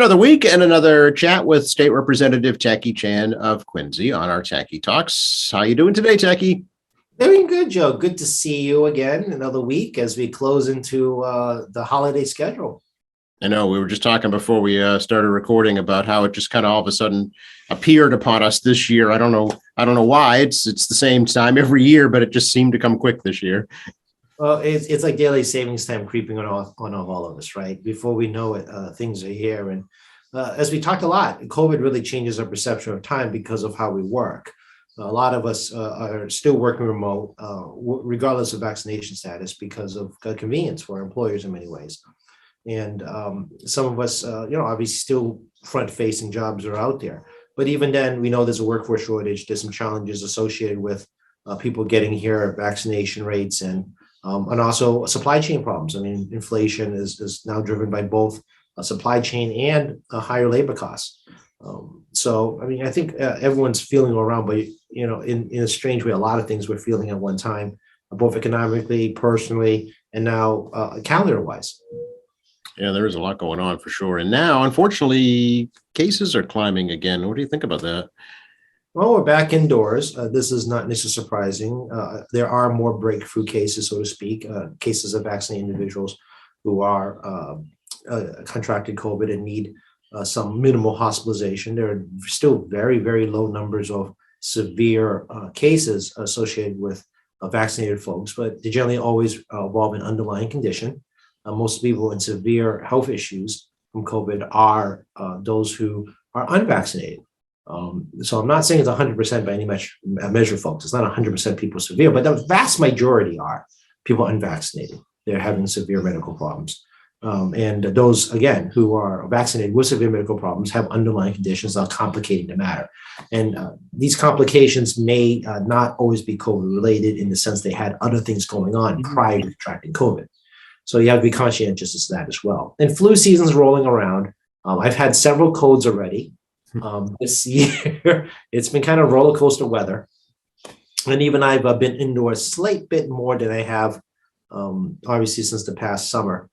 Another week and another chat with State Representative Techie Chan of Quincy on our Techie Talks. How you doing today, Techie? Doing good, Joe. Good to see you again another week as we close into the holiday schedule. I know we were just talking before we started recording about how it just kind of all of a sudden appeared upon us this year. I don't know why. It's the same time every year, but it just seemed to come quick this year. Well, it's like daily savings time creeping on all of us, right? Before we know it, things are here. And as we talked a lot, COVID really changes our perception of time because of how we work. A lot of us are still working remote, regardless of vaccination status, because of convenience for our employers in many ways. And some of us, obviously still front-facing jobs are out there. But even then, we know there's a workforce shortage. There's some challenges associated with people getting here, vaccination rates, and also supply chain problems. I mean, inflation is now driven by both a supply chain and higher labor costs. I think everyone's feeling around, but in a strange way, a lot of things we're feeling at one time, both economically, personally, and now calendar-wise. Yeah, there is a lot going on for sure. And now, unfortunately, cases are climbing again. What do you think about that? Well, we're back indoors. This is not necessarily surprising. There are more breakthrough cases, so to speak, cases of vaccinated individuals who are contracted COVID and need some minimal hospitalization. There are still very, very low numbers of severe cases associated with vaccinated folks, but they generally always involve an underlying condition. Most people in severe health issues from COVID are those who are unvaccinated. So I'm not saying it's 100% by any measure, folks. It's not 100% people severe, but the vast majority are people unvaccinated. They're having severe medical problems. And those, again, who are vaccinated with severe medical problems have underlying conditions that are complicating the matter. And these complications may not always be COVID related in the sense they had other things going on prior to contracting COVID. So you have to be conscientious of that as well. And flu season's rolling around. I've had several colds already this year. It's been kind of roller coaster weather. And even I've been indoors a slight bit more than I have, obviously, since the past summer.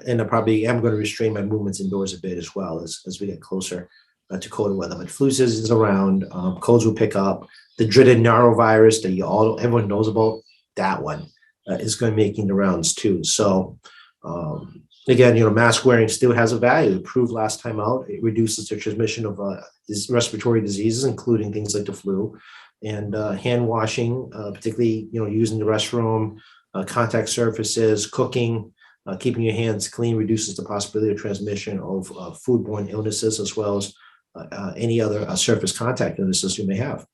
And I probably am going to restrain my movements indoors a bit as well as we get closer to colder weather. But flu season is around. Colds will pick up. The dreaded norovirus that everyone knows about, that one is going to be making the rounds too. So again, mask wearing still has a value. It proved last time out. It reduces the transmission of respiratory diseases, including things like the flu. And hand washing, particularly using the restroom, contact surfaces, cooking. Keeping your hands clean reduces the possibility of transmission of foodborne illnesses as well as any other surface contact illnesses you may have.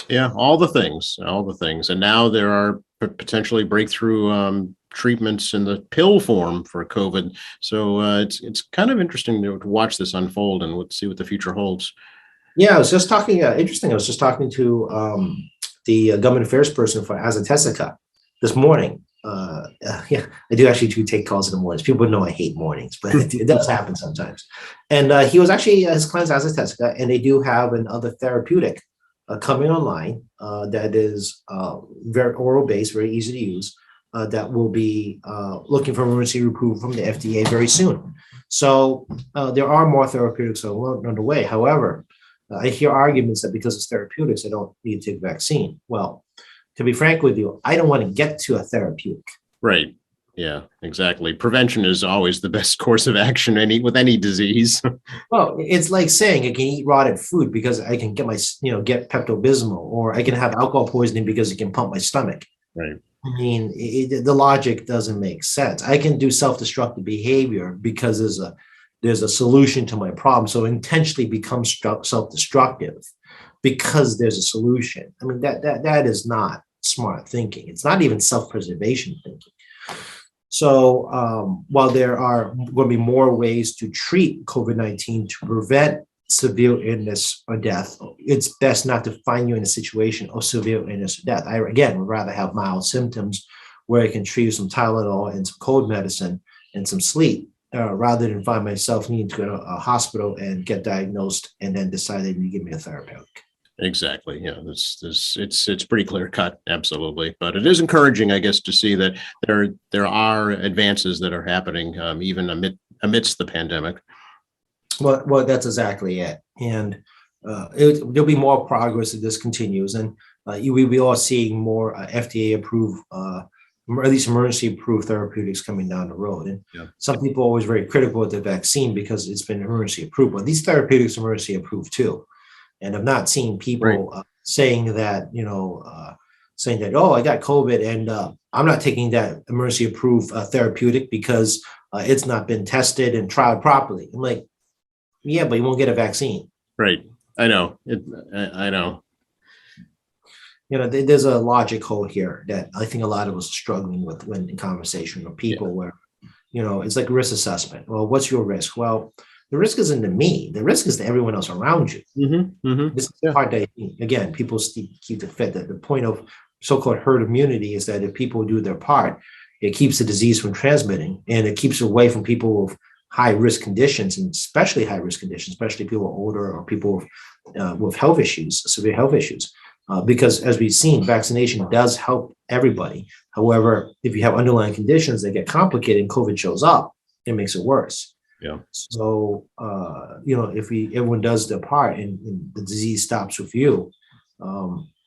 Yeah, all the things. And now there are potentially breakthrough treatments in the pill form for COVID. So it's kind of interesting to watch this unfold and see what the future holds. Yeah, I was just talking, interesting. I was just talking to the government affairs person for AstraZeneca this morning. I do actually take calls in the mornings. People know I hate mornings, but it does happen sometimes. And he was actually, his client's AstraZeneca, and they do have another therapeutic coming online that is very oral based, very easy to use, that will be looking for emergency approval from the FDA very soon. So there are more therapeutics on the way. However, I hear arguments that because it's therapeutics, I don't need to take a vaccine. Well, to be frank with you, I don't want to get to a therapeutic. Right. Yeah, exactly. Prevention is always the best course of action with any disease. Well, it's like saying I can eat rotted food because I can get Pepto-Bismol, or I can have alcohol poisoning because it can pump my stomach. Right. I mean, the logic doesn't make sense. I can do self-destructive behavior because there's a solution to my problem. So intentionally become self-destructive because there's a solution. I mean, that is not smart thinking. It's not even self-preservation thinking. So while there are going to be more ways to treat COVID-19 to prevent severe illness or death, it's best not to find you in a situation of severe illness or death. I, again, would rather have mild symptoms where I can treat you some Tylenol and some cold medicine and some sleep, rather than find myself needing to go to a hospital and get diagnosed and then decide they need to give me a therapeutic. Exactly. Yeah, it's pretty clear cut. Absolutely. But it is encouraging, I guess, to see that there are advances that are happening even amidst the pandemic. Well, that's exactly it. And there'll be more progress if this continues. And we are seeing more FDA approved, or at least emergency approved therapeutics coming down the road. And Yeah. some people are always very critical of the vaccine because it's been emergency approved. But these therapeutics are emergency approved too. And I've not seen Right. people saying that, saying that, oh, I got COVID and I'm not taking that emergency approved therapeutic because it's not been tested and tried properly. I'm like, yeah, but you won't get a vaccine. Right. I know. I know. There's a logic hole here that I think a lot of us are struggling with when in conversation with Yeah. people where, it's like risk assessment. Well, what's your risk? Well, the risk isn't to me. The risk is to everyone else around you. This is the Yeah. part that, again, people keep the fit that the point of so-called herd immunity is that if people do their part, it keeps the disease from transmitting and it keeps away from people with high risk conditions, and especially high risk conditions, especially people who are older or people with health issues, severe health issues. Because as we've seen, vaccination does help everybody. However, if you have underlying conditions that get complicated and COVID shows up, it makes it worse. Yeah. So, if everyone does their part and the disease stops with you,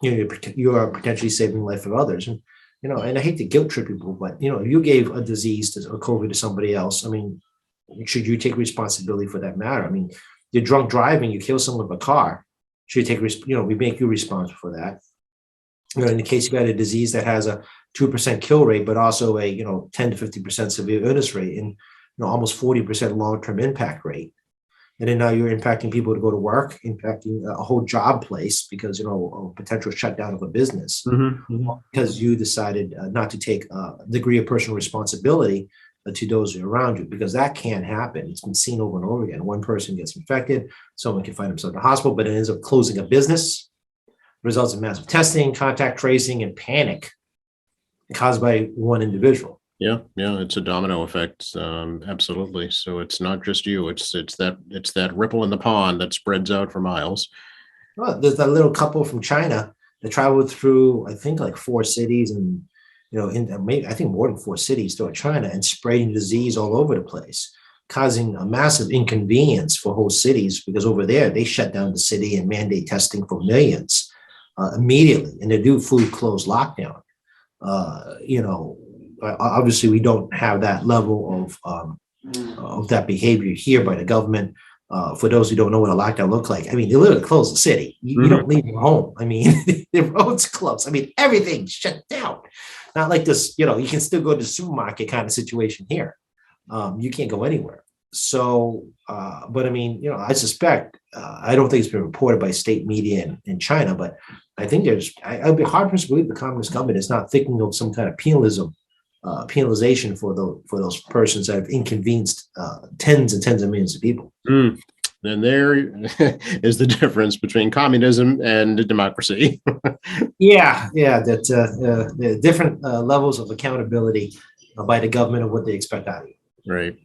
you are potentially saving the life of others. And I hate to guilt trip people, but if you gave a disease or COVID to somebody else, I mean, should you take responsibility for that matter? I mean, you're drunk driving, you kill someone with a car. Should you take, we make you responsible for that. In the case you got a disease that has a 2% kill rate, but also a 10 to 50% severe illness rate and almost 40% long-term impact rate. And then now you're impacting people to go to work, impacting a whole job place because a potential shutdown of a business because you decided not to take a degree of personal responsibility to those around you, because that can happen. It's been seen over and over again. One person gets infected, someone can find himself in the hospital, but it ends up closing a business, results in massive testing, contact tracing, and panic caused by one individual. Yeah, it's a domino effect. Absolutely. So it's not just you. It's that ripple in the pond that spreads out for miles. Well, there's that little couple from China that traveled through, I think, like 4 cities and maybe I think more than 4 cities throughout China and spreading disease all over the place, causing a massive inconvenience for whole cities because over there they shut down the city and mandate testing for millions immediately, and they do full closed lockdown. Obviously we don't have that level of that behavior here by the government. For those who don't know what a lockdown looks like, I mean, they literally close the city. You don't leave your home. I mean, the roads closed. I mean, everything's shut down. Not like this, you can still go to the supermarket kind of situation here. You can't go anywhere. So, but I mean, I suspect, I don't think it's been reported by state media in China, but I think I'd be hard pressed to believe the Communist government is not thinking of some kind of penalization for those persons that have inconvenienced tens and tens of millions of people. Then there is the difference between communism and democracy. That different levels of accountability by the government of what they expect out of you. Right.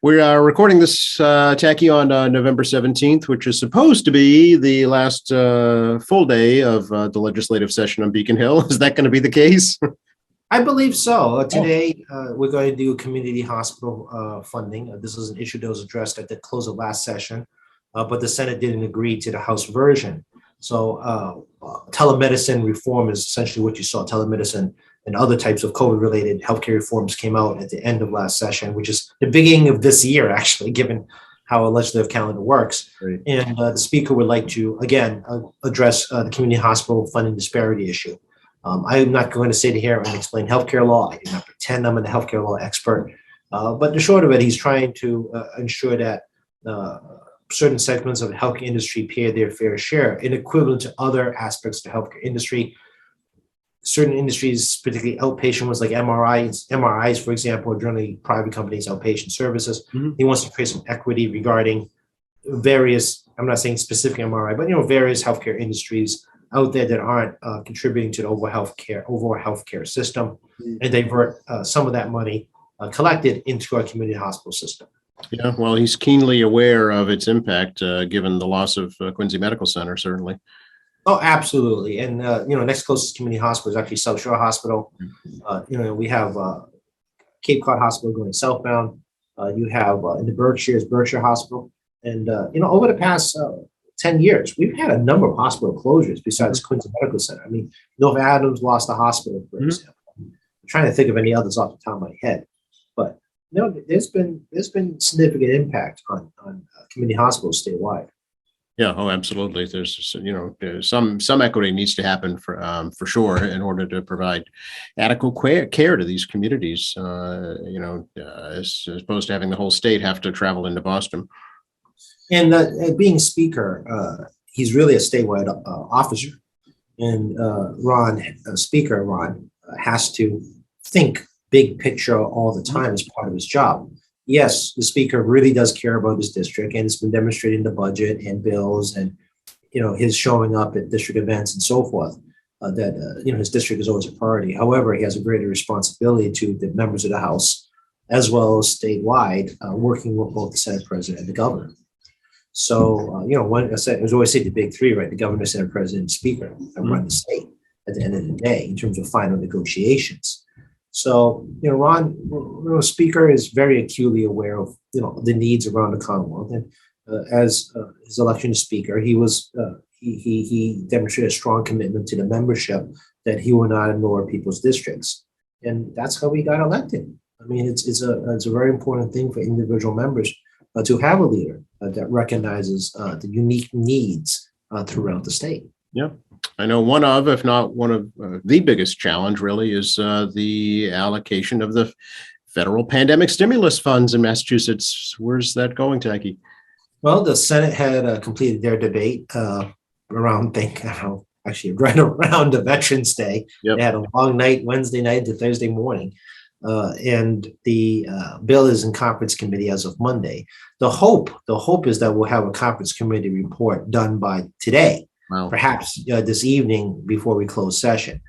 We are recording this, Tacky, on November 17th, which is supposed to be the last full day of the legislative session on Beacon Hill. Is that going to be the case? I believe so. Today, we're going to do community hospital funding. This is an issue that was addressed at the close of last session, but the Senate didn't agree to the House version. So telemedicine reform is essentially what you saw. Telemedicine and other types of COVID-related healthcare reforms came out at the end of last session, which is the beginning of this year, actually, given how a legislative calendar works. Right. And the speaker would like to, again, address the community hospital funding disparity issue. I'm not going to sit here and explain healthcare law. I do not pretend I'm a healthcare law expert. But the short of it, he's trying to ensure that certain segments of the healthcare industry pay their fair share in equivalent to other aspects of the healthcare industry. Certain industries, particularly outpatient ones like MRIs, for example, are generally private companies, outpatient services. He wants to create some equity regarding various, I'm not saying specific MRI, but various healthcare industries out there that aren't contributing to the overall healthcare system, and divert some of that money collected into our community hospital system. Yeah, well, he's keenly aware of its impact, given the loss of Quincy Medical Center, certainly. Oh, absolutely. And, next closest community hospital is actually South Shore Hospital. We have Cape Cod Hospital going southbound. You have in the Berkshires, Berkshire Hospital. And, over the past 10 years, we've had a number of hospital closures besides Quincy Medical Center. I mean, North Adams lost a hospital, for example. I'm trying to think of any others off the top of my head. But, there's been significant impact on community hospitals statewide. Yeah, oh, absolutely. There's, some equity needs to happen for sure in order to provide adequate care to these communities. As opposed to having the whole state have to travel into Boston. And being speaker, he's really a statewide officer. And Speaker Ron, has to think big picture all the time as part of his job. Yes, the speaker really does care about his district, and it's been demonstrated in the budget and bills and, his showing up at district events and so forth, that, his district is always a priority. However, he has a greater responsibility to the members of the House, as well as statewide, working with both the Senate President and the governor. So, when I said, there's always say the big three, right? The governor, Senate President, and Speaker that run the state at the end of the day in terms of final negotiations. So, Ron, Speaker is very acutely aware of, the needs around the Commonwealth. And as his election as Speaker, he demonstrated a strong commitment to the membership that he will not ignore people's districts. And that's how he got elected. I mean, it's a very important thing for individual members to have a leader that recognizes the unique needs throughout the state. Yeah. I know one of, if not one of the biggest challenge really is the allocation of the federal pandemic stimulus funds in Massachusetts. Where's that going, Tacky? Well, the Senate had completed their debate around, right around the Veterans Day. Yep. They had a long night, Wednesday night to Thursday morning. And the bill is in conference committee as of Monday. The hope is that we'll have a conference committee report done by today. Wow. Perhaps this evening before we close session.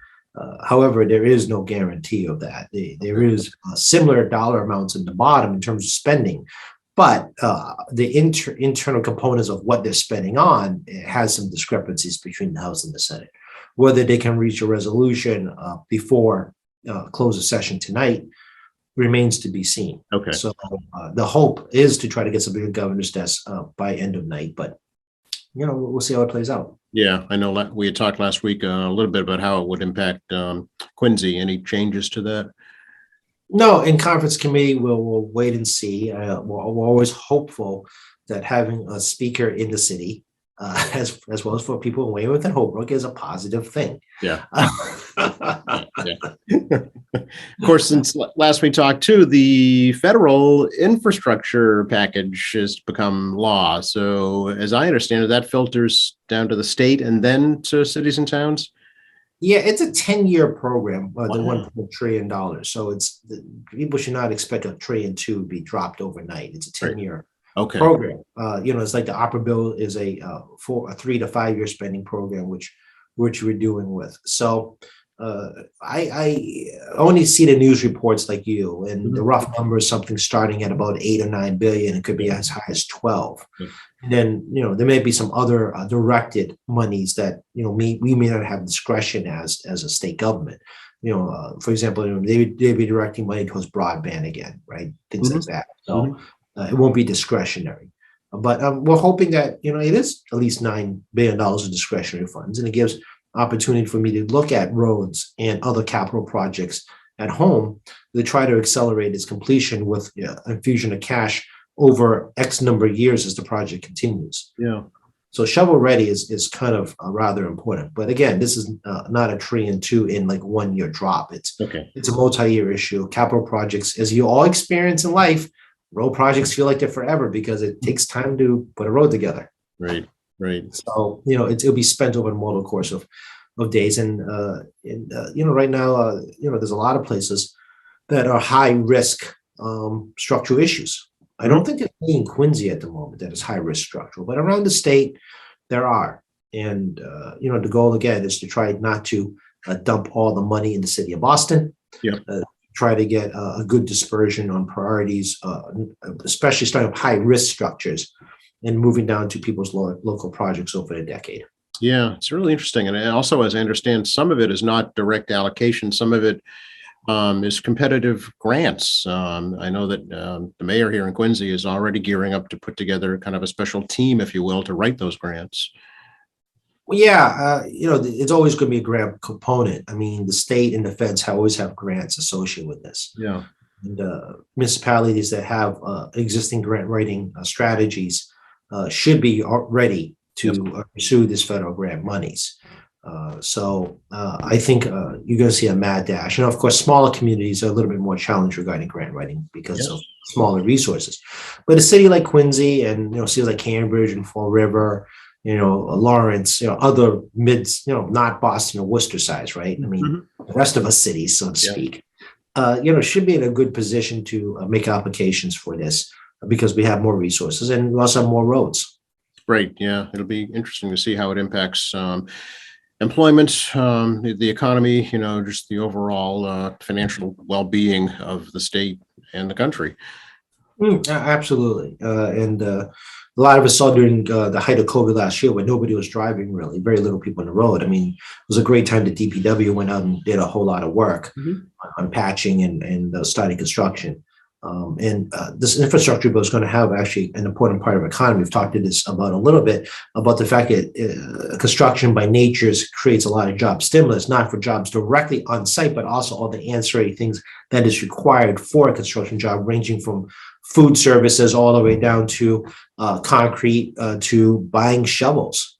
However, there is no guarantee of that. There is similar dollar amounts in the bottom in terms of spending, but the internal components of what they're spending on has some discrepancies between the House and the Senate. Whether they can reach a resolution before close of session tonight remains to be seen. Okay. So the hope is to try to get something to the governor's desk by end of night, but we'll see how it plays out. Yeah, I know we had talked last week a little bit about how it would impact Quincy. Any changes to that? No, in conference committee, we'll wait and see. We're always hopeful that having a speaker in the city, as well as for people in Weymouth and Holbrook, is a positive thing. Yeah. Of course, since last we talked too, the federal infrastructure package has become law. So as I understand it, that filters down to the state and then to cities and towns. Yeah, it's a 10-year program, the Wow. $1 trillion. So people should not expect $1 trillion to be dropped overnight. It's a 10-year Okay. program. It's like the opera bill is a 3 to 5 year spending program, which we're doing with. So I only see the news reports like you, and the rough number is something starting at about 8 or 9 billion. It could be as high as 12. Yeah. And then there may be some other directed monies that we may not have discretion as a state government. For example, they'd be directing money towards broadband again, right? Things like that. So it won't be discretionary. But we're hoping that it is at least $9 billion in discretionary funds, and it gives opportunity for me to look at roads and other capital projects at home to try to accelerate its completion with infusion of cash over X number of years as the project continues. Yeah. So shovel ready is kind of rather important. But again, this is not $1 trillion in like 1 year drop. It's a multi-year issue. Capital projects, as you all experience in life, road projects feel like they're forever because it takes time to put a road together. Right. So it'll be spent over a multiple course of days, and right now there's a lot of places that are high risk structural issues. I don't think it's in Quincy at the moment that is high risk structural, but around the state there are, and the goal again is to try not to dump all the money in the city of Boston. Yeah. Try to get a good dispersion on priorities, especially starting with high risk structures and moving down to people's local projects over a decade. Yeah, it's really interesting. And also, as I understand, some of it is not direct allocation. Some of it is competitive grants. I know that the mayor here in Quincy is already gearing up to put together kind of a special team, if you will, to write those grants. Well, yeah, it's always going to be a grant component. I mean, the state and the feds always have grants associated with this. Yeah. And municipalities that have existing grant writing strategies should be ready to pursue this federal grant monies. So I think you're going to see a mad dash. And of course, smaller communities are a little bit more challenged regarding grant writing because of smaller resources. But a city like Quincy and, cities like Cambridge and Fall River, Lawrence, other mids, not Boston or Worcester size, right? I mean, the rest of us cities, so to speak, should be in a good position to make applications for this because we have more resources and we also have more roads. Right. Yeah. It'll be interesting to see how it impacts employment, the economy, just the overall financial well-being of the state and the country. Absolutely. And a lot of us saw during the height of COVID last year when nobody was driving, really, very little people on the road. I mean, it was a great time that DPW went out and did a whole lot of work on patching and starting construction. And this infrastructure bill is going to have actually an important part of the economy. We've talked to this about a little bit about the fact that construction by nature creates a lot of job stimulus, not for jobs directly on site, but also all the ancillary things that is required for a construction job, ranging from food services all the way down to concrete to buying shovels.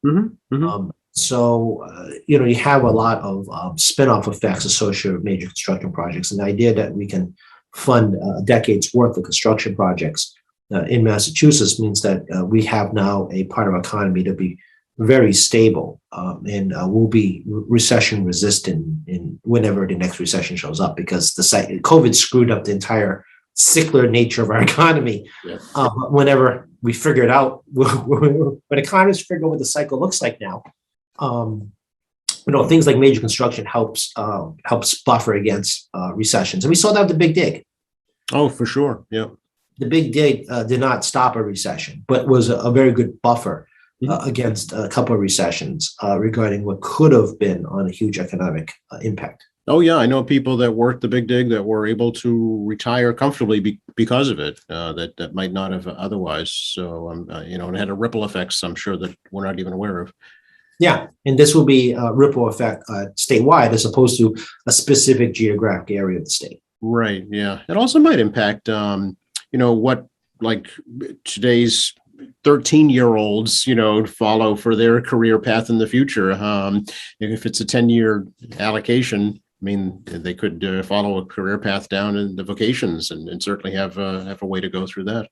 So, you have a lot of spin-off effects associated with major construction projects. And the idea that we can fund a decade's worth of construction projects in Massachusetts means that we have now a part of our economy to be very stable and will be recession resistant in whenever the next recession shows up, because COVID screwed up the entire cyclical nature of our economy. Whenever we figure it out, when economists figure out what the cycle looks like now, things like major construction helps buffer against recessions. And we saw that with the Big Dig. Oh, for sure. Yeah. The Big Dig did not stop a recession, but was a very good buffer against a couple of recessions regarding what could have been on a huge economic impact. Oh, yeah. I know people that worked the Big Dig that were able to retire comfortably because of it, that might not have otherwise. So, and it had a ripple effects, I'm sure, that we're not even aware of. Yeah, and this will be a ripple effect statewide as opposed to a specific geographic area of the state. Right. Yeah. It also might impact, what like today's 13-year-olds, follow for their career path in the future. If it's a 10-year allocation, I mean, they could follow a career path down in the vocations and certainly have a way to go through that.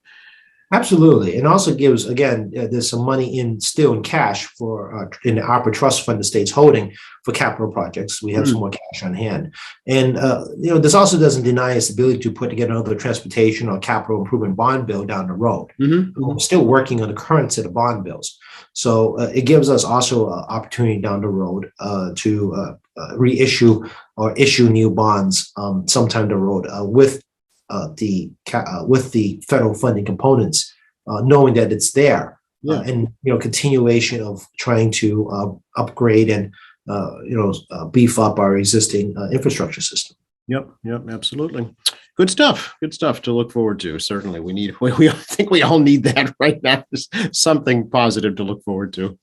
Absolutely. And also gives, again, there's some money still in cash for in the ARPA trust fund the state's holding for capital projects. We have some more cash on hand. And, this also doesn't deny us the ability to put together another transportation or capital improvement bond bill down the road. We're still working on the current set of bond bills. So it gives us also an opportunity down the road to reissue or issue new bonds sometime down the road with the federal funding components, knowing that it's there, and continuation of trying to upgrade and beef up our existing infrastructure system. Yep, absolutely. Good stuff to look forward to. Certainly, I think we all need that right now. Just something positive to look forward to.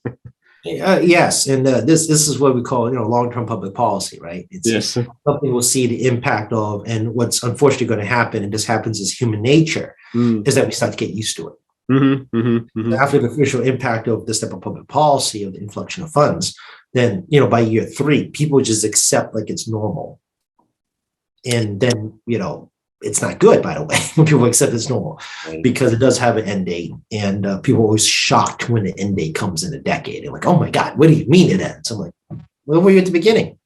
Yes, and this is what we call long-term public policy, right? It's something we'll see the impact of, and what's unfortunately going to happen, and this happens as human nature, is that we start to get used to it. After the official impact of this type of public policy of the inflection of funds, then by year 3, people just accept like it's normal, and then it's not good, by the way, when people accept it's normal, because it does have an end date, and people are always shocked when the end date comes in a decade. They're like, "Oh my God, what do you mean it ends?" I'm like, "Where were you at the beginning?"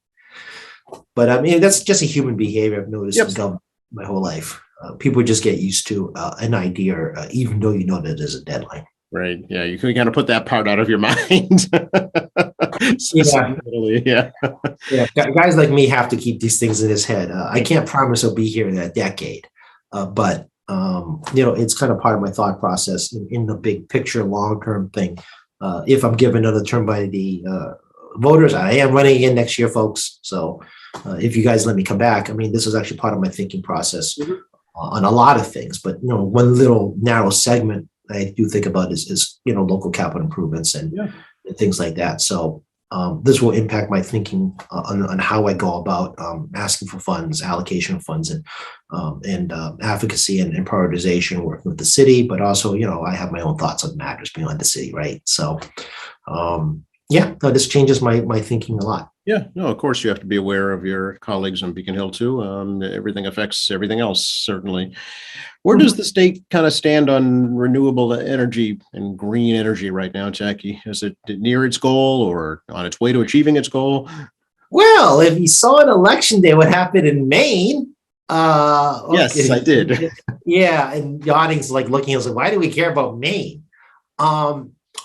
But I mean, that's just a human behavior I've noticed in government my whole life. People just get used to an idea, even though that there's a deadline. Right. Yeah. You can kind of put that part out of your mind. Yeah. Guys like me have to keep these things in his head. I can't promise I'll be here in a decade, but it's kind of part of my thought process in the big picture, long-term thing. If I'm given another term by the voters. I am running again next year, folks. So if you guys let me come back, I mean, this is actually part of my thinking process on a lot of things. But one little narrow segment I do think about is local capital improvements and things like that. So this will impact my thinking on how I go about asking for funds, allocation of funds, and advocacy and prioritization, working with the city. But also, I have my own thoughts on matters beyond the city, right? So, this changes my thinking a lot. Yeah, no, of course you have to be aware of your colleagues on Beacon Hill too. Everything affects everything else, certainly. Where does the state kind of stand on renewable energy and green energy right now, Jackie? Is it near its goal or on its way to achieving its goal? Well, if you saw an election day, what happened in Maine? Yes, okay. I did. Yeah, and the audience like looking, I was like, why do we care about Maine?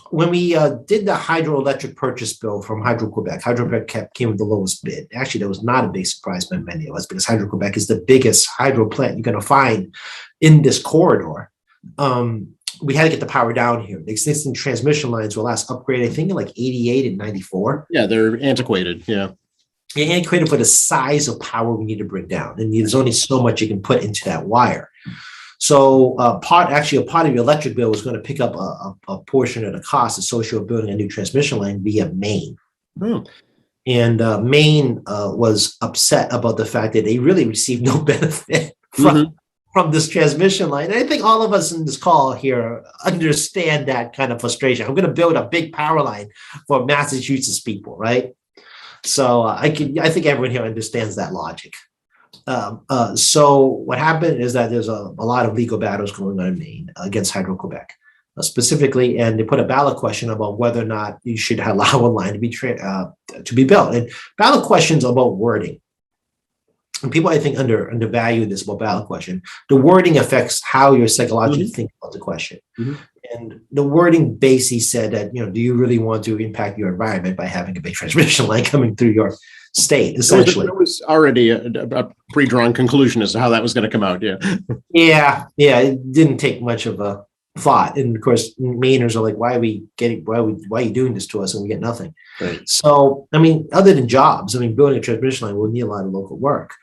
When we did the hydroelectric purchase bill from Hydro-Quebec, Hydro-Quebec came with the lowest bid. Actually, that was not a big surprise by many of us because Hydro-Quebec is the biggest hydro plant you're going to find in this corridor. We had to get the power down here. The existing transmission lines were last upgraded, I think, in like 88 and 94. Yeah, they're antiquated. Yeah. They're antiquated for the size of power we need to bring down. And there's only so much you can put into that wire. So a part of your electric bill was going to pick up a portion of the cost associated with building a new transmission line via Maine. And Maine was upset about the fact that they really received no benefit from this transmission line. And I think all of us in this call here understand that kind of frustration. I'm going to build a big power line for Massachusetts people, right? So I think everyone here understands that logic. So what happened is that there's a lot of legal battles going on in Maine against Hydro-Quebec specifically, and they put a ballot question about whether or not you should allow a line to be built. And ballot questions about wording. And people, I think, undervalue this about ballot question. The wording affects how you're psychologically thinking about the question. And the wording basically said that, do you really want to impact your environment by having a big transmission line coming through your state, essentially? It was already a pre-drawn conclusion as to how that was going to come out. Yeah. It didn't take much of a thought. And of course, Mainers are like, why are you doing this to us? And we get nothing. Right. So, I mean, other than jobs, building a transmission line will need a lot of local work.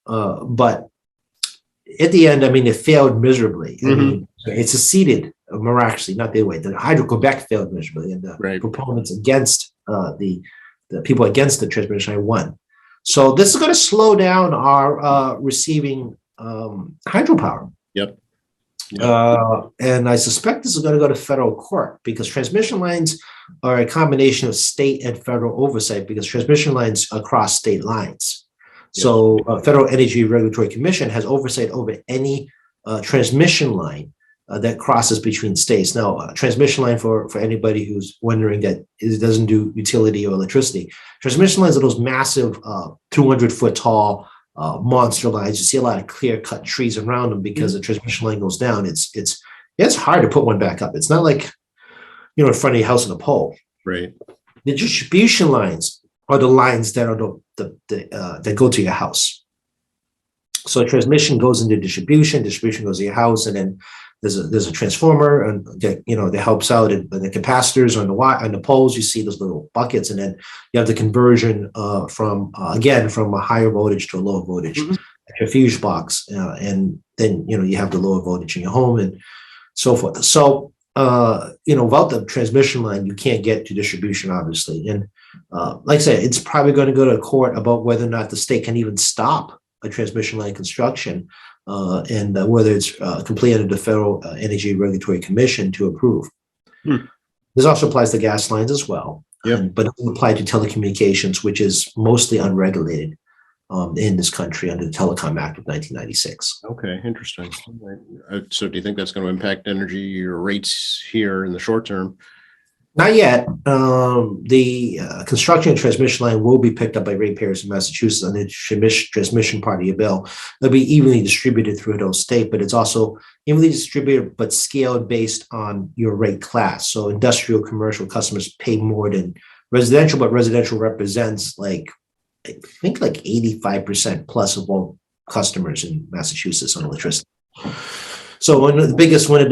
But at the end, it failed miserably. It succeeded miraculously, not the way. The Hydro-Quebec failed miserably, and the proponents against the people against the transmission line won. So this is going to slow down our receiving hydropower. Yep. And I suspect this is going to go to federal court because transmission lines are a combination of state and federal oversight because transmission lines cross state lines. So Federal Energy Regulatory Commission has oversight over any transmission line that crosses between states. Now, a transmission line, for anybody who's wondering that it doesn't do utility or electricity, transmission lines are those massive 200-foot tall monster lines. You see a lot of clear-cut trees around them because the transmission line goes down. It's hard to put one back up. It's not like, in front of your house on a pole. Right. The distribution lines are the lines that are that go to your house. So transmission goes into distribution goes to your house, and then there's a transformer and that helps out, and the capacitors on the poles. You see those little buckets, and then you have the conversion from a higher voltage to a lower voltage, a fuse box, and then you have the lower voltage in your home and so forth. So without the transmission line, you can't get to distribution, obviously. And like I said, it's probably going to go to court about whether or not the state can even stop a transmission line construction and whether it's completely under the Federal Energy Regulatory Commission to approve. This also applies to gas lines as well, but it doesn't apply to telecommunications, which is mostly unregulated in this country under the Telecom Act of 1996. Okay, interesting. So do you think that's going to impact energy or rates here in the short term? Not yet. The construction and transmission line will be picked up by ratepayers in Massachusetts on the transmission part of your bill. It'll be evenly distributed through those states, but it's also evenly distributed but scaled based on your rate class. So industrial, commercial customers pay more than residential, but residential represents I think 85% plus of all customers in Massachusetts on electricity. So one of the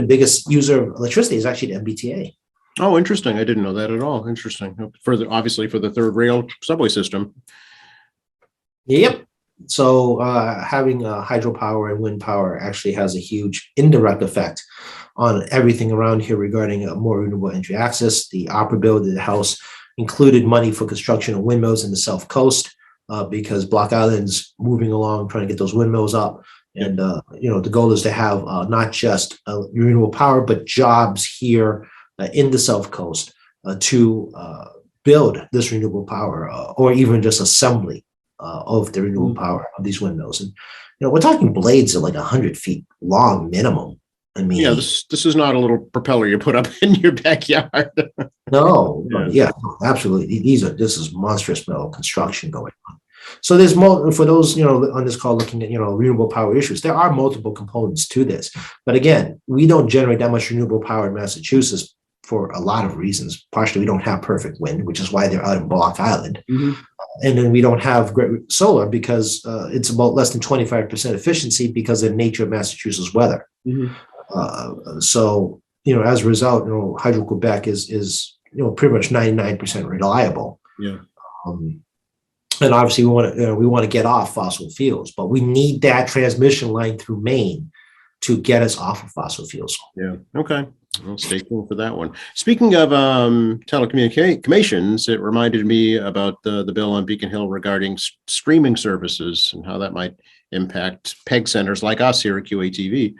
biggest user of electricity is actually the MBTA. Oh, interesting. I didn't know that at all. Interesting. Obviously for the third rail subway system. Yep. So having hydropower and wind power actually has a huge indirect effect on everything around here regarding more renewable energy access. The ARPA bill of the House included money for construction of windmills in the South Coast because Block Island's moving along, trying to get those windmills up. And, the goal is to have not just renewable power, but jobs here in the South Coast to build this renewable power or even just assembly of the renewable power of these windmills. And, we're talking blades of like 100 feet long minimum. I mean, yeah, this is not a little propeller you put up in your backyard. no, absolutely. This is monstrous metal construction going on. So there's more for those, on this call looking at, renewable power issues. There are multiple components to this. But again, we don't generate that much renewable power in Massachusetts for a lot of reasons. Partially, we don't have perfect wind, which is why they're out in Block Island. Mm-hmm. And then we don't have great solar because it's about less than 25% efficiency because of the nature of Massachusetts weather. Mm-hmm. So, as a result, Hydro-Quebec is pretty much 99% reliable. Yeah. And obviously, we want to get off fossil fuels, but we need that transmission line through Maine to get us off of fossil fuels. Yeah. Okay. Well, stay tuned for that one. Speaking of telecommunications, it reminded me about the bill on Beacon Hill regarding streaming services and how that might impact PEG centers like us here at QATV.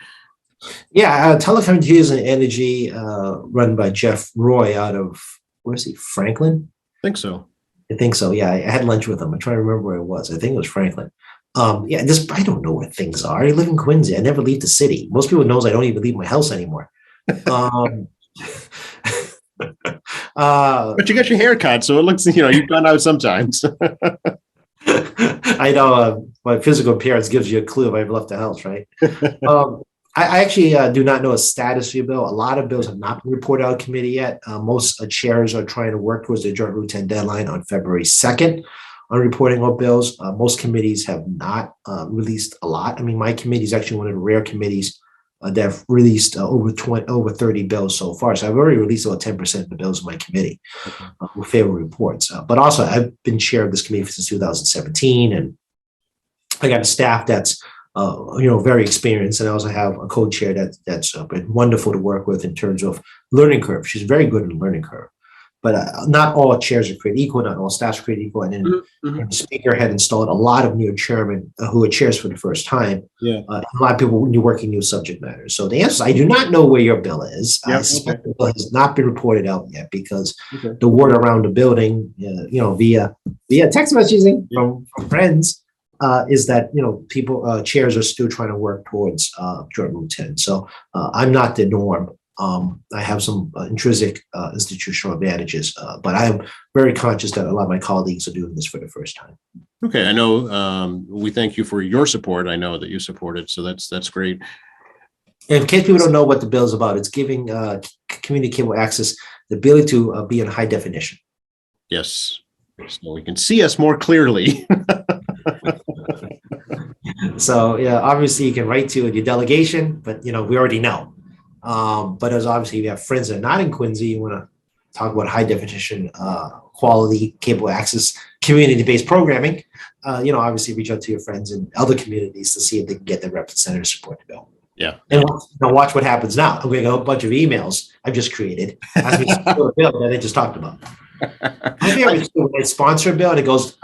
Yeah, Telecommunications and Energy, run by Jeff Roy out of, where's he, Franklin? I think so. Yeah, I had lunch with him. I'm trying to remember where it was. I think it was Franklin. I don't know where things are. I live in Quincy. I never leave the city. Most people knows I don't even leave my house anymore. But you got your hair cut, so it looks, you've gone out sometimes. I know my physical appearance gives you a clue if I've left the house, right? I actually do not know a status for your bill. A lot of bills have not been reported out of committee yet. Most chairs are trying to work towards the Joint Route 10 deadline on February 2nd on reporting out bills. Most committees have not released a lot. I mean, my committee is actually one of the rare committees that have released over 30 bills so far. So I've already released about 10% of the bills in my committee with favorable reports. But also, I've been chair of this committee since 2017, and I got a staff that's very experienced, and I also have a co-chair that's been wonderful to work with in terms of learning curve. She's very good in the learning curve, but not all chairs are created equal, not all staffs are created equal. And then the speaker had installed a lot of new chairmen who are chairs for the first time. Yeah, a lot of people when you're working new subject matters. So the answer is, I do not know where your bill is. Yep, I suspect the bill has not been reported out yet because the word around the building, via text messaging from friends. Is that people chairs are still trying to work towards Joint Route 10. So I'm not the norm. I have some intrinsic institutional advantages, but I am very conscious that a lot of my colleagues are doing this for the first time. Okay, I know we thank you for your support. I know that you support it, so that's great. And in case people don't know what the bill is about, it's giving community cable access the ability to be in high definition. Yes, so we can see us more clearly. So yeah, obviously you can write to your delegation, but we already know. But as obviously you have friends that are not in Quincy, you want to talk about high definition, quality cable access, community-based programming. Obviously reach out to your friends in other communities to see if they can get their representative to support the bill. Yeah. And watch what happens now. I'm getting a whole bunch of emails I've just created as we support a bill that I just talked about. I sponsor a bill and it goes,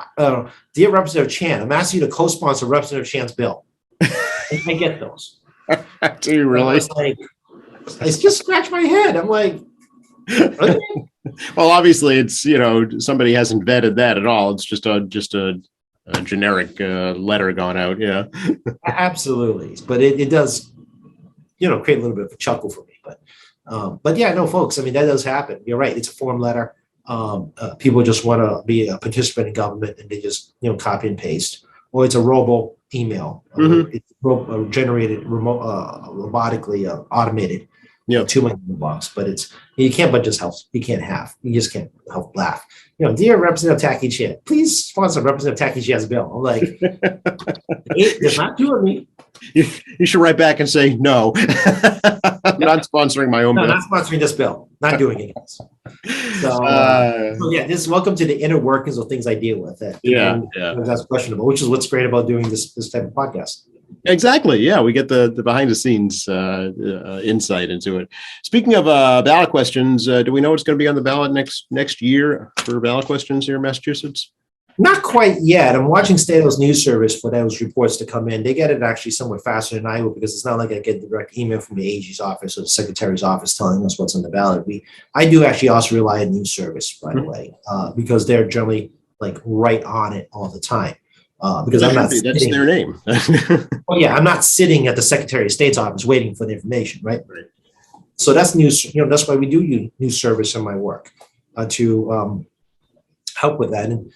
dear Representative Chan, I'm asking you to co-sponsor Representative Chan's bill. I get those. Do you really? I just scratch my head. I'm like, okay. Well, obviously it's, somebody hasn't vetted that at all. It's just a generic letter gone out. Yeah. Absolutely. But it does, create a little bit of a chuckle for me, but yeah, no, folks, I mean, that does happen. You're right. It's a form letter. People just want to be a participant in government and they just, copy and paste, or it's a robo email. It's generated robotically, automated. 2 million bucks, but you can't but just help. You just can't help laugh. Dear Representative Taki Chan, please sponsor Representative Taki Chan's bill. I'm like, there's not two of me. You should write back and say, no, I'm not sponsoring my own No, bill. not sponsoring this bill, not doing it. So, so yeah, this welcome to the inner workings of things I deal with. That Yeah, that's questionable, which is what's great about doing this type of podcast. exactly. Yeah, we get the behind the scenes insight into it. Speaking of ballot questions, do we know what's going to be on the ballot next year for ballot questions here in Massachusetts? Not quite yet. I'm watching State House News Service for those reports to come in. They get it actually somewhat faster than I will because it's not like I get direct email from the AG's office or the Secretary's office telling us what's on the ballot. I do actually also rely on News Service, by the way, because they're generally like right on it all the time. Because I'm not that's their name. Well, yeah, I'm not sitting at the Secretary of State's office waiting for the information, right? Right. So that's news. That's why we do use News Service in my work to help with that. And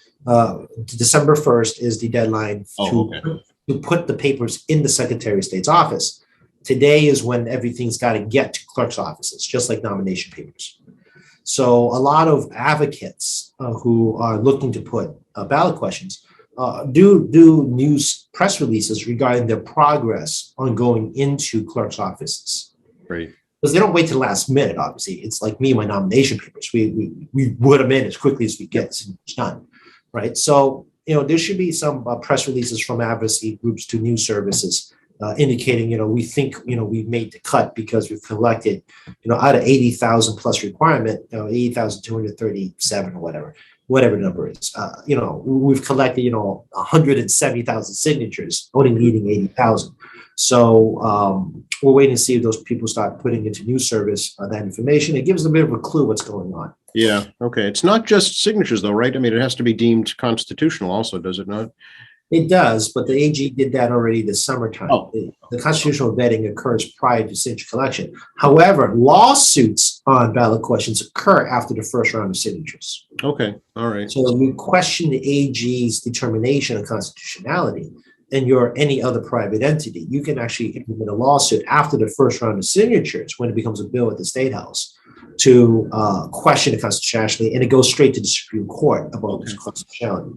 December 1st is the deadline to put the papers in the Secretary of State's office. Today is when everything's got to get to clerk's offices, just like nomination papers. So a lot of advocates who are looking to put ballot questions do news press releases regarding their progress on going into clerk's offices. Right. Because they don't wait to the last minute, obviously. It's like me and my nomination papers. We put them in as quickly as we get it done, right? So, there should be some press releases from advocacy groups to news services indicating, we think, we've made the cut because we've collected, out of 80,000 plus requirement, 80,237 or whatever the number is. We've collected, 170,000 signatures, only needing 80,000. So we're waiting to see if those people start putting into news service that information. It gives them a bit of a clue what's going on. Yeah. Okay. It's not just signatures, though, right? I mean, it has to be deemed constitutional, also, does it not? It does, but the AG did that already this summertime. The constitutional vetting occurs prior to signature collection. However, lawsuits on ballot questions occur after the first round of signatures. Okay. All right. So if you question the AG's determination of constitutionality, and you're any other private entity, you can actually implement a lawsuit after the first round of signatures when it becomes a bill at the State House to question the constitutionality, and it goes straight to the Supreme Court about this constitutionality.